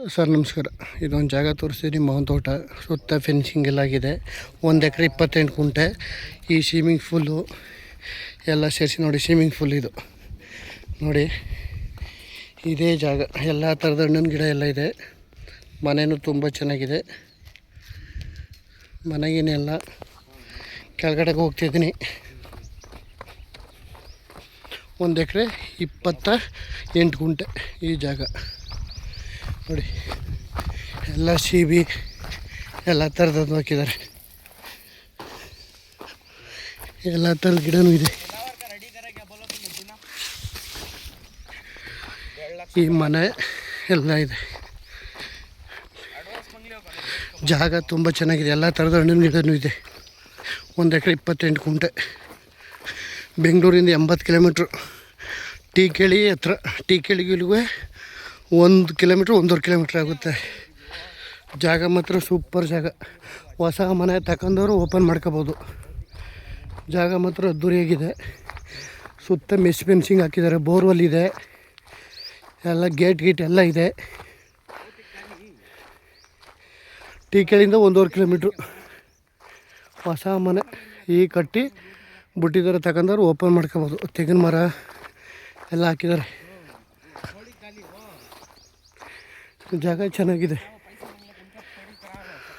Sir ನಮಸ್ಕಾರ. ಇದೊಂದು ಜಾಗ ತೋರಿಸ್ತೀನಿ, ಮಾವಿನ ತೋಟ. ಸುತ್ತ ಫೆನ್ಸಿಂಗ್ ಎಲ್ಲ ಆಗಿದೆ. 1 ಎಕರೆ 28 ಗುಂಟೆ. ಈ ಸ್ವಿಮ್ಮಿಂಗ್ ಫೂಲು ಎಲ್ಲ ಸೇರಿಸಿ ನೋಡಿ, ಸ್ವಿಮ್ಮಿಂಗ್ ಫೂಲ್ ಇದು ನೋಡಿ. ಇದೇ ಜಾಗ. ಎಲ್ಲ ಥರದ ಹಣ್ಣಿನ ಗಿಡ ಎಲ್ಲ ಇದೆ. ಮನೆಯೂ ತುಂಬ ಚೆನ್ನಾಗಿದೆ. ಮನೆಗೇನೆಲ್ಲ ಕೆಳಗಡೆಗೆ ಹೋಗ್ತಿದ್ದೀನಿ. 1 ಎಕರೆ 28 ಗುಂಟೆ ಈ ಜಾಗ ನೋಡಿ. ಎಲ್ಲ ಸೀಬಿ ಎಲ್ಲ ಥರದ್ದು ಹಾಕಿದ್ದಾರೆ. ಎಲ್ಲ ಥರದ ಗಿಡನೂ ಇದೆ. ಈ ಮನೆ ಎಲ್ಲ ಇದೆ. ಜಾಗ ತುಂಬ ಚೆನ್ನಾಗಿದೆ. ಎಲ್ಲ ಥರದ ಹಣ್ಣಿನ ಗಿಡನೂ ಇದೆ. 1 ಎಕರೆ 28 ಗುಂಟೆ. ಬೆಂಗಳೂರಿಂದ 80 ಕಿಲೋಮೀಟ್ರು. ಟೀಕೇಳಿ ಹತ್ರ. ಟೀಕೇಳಿಗಿಲ್ವೇ 1 ಕಿಲೋಮೀಟ್ರ್ 1.5 ಕಿಲೋಮೀಟ್ರ್ ಆಗುತ್ತೆ. ಜಾಗ ಮಾತ್ರ ಸೂಪರ್ ಜಾಗ. ಹೊಸ ಮನೆ ತಗೊಂಡವರು ಓಪನ್ ಮಾಡ್ಕೋಬೋದು. ಜಾಗ ಮಾತ್ರ ಅದ್ದೂರಿಯಾಗಿದೆ. ಸುತ್ತ ಮೆಸ್ ಫೆನ್ಸಿಂಗ್ ಹಾಕಿದ್ದಾರೆ. ಬೋರ್ವೆಲ್ ಇದೆ. ಎಲ್ಲ ಗೇಟ್ ಎಲ್ಲ ಇದೆ. ಟೀಕೇಳಿಂದ 1.5 ಕಿಲೋಮೀಟ್ರು. ಹೊಸ ಮನೆ ಈಗ ಕಟ್ಟಿ ಬಿಟ್ಟಿದ್ದಾರೆ. ತಗೊಂಡವ್ರು ಓಪನ್ ಮಾಡ್ಕೋಬೋದು. ತೆಂಗಿನ ಮರ ಎಲ್ಲ ಹಾಕಿದ್ದಾರೆ. ಜಾಗ ಚೆನ್ನಾಗಿದೆ.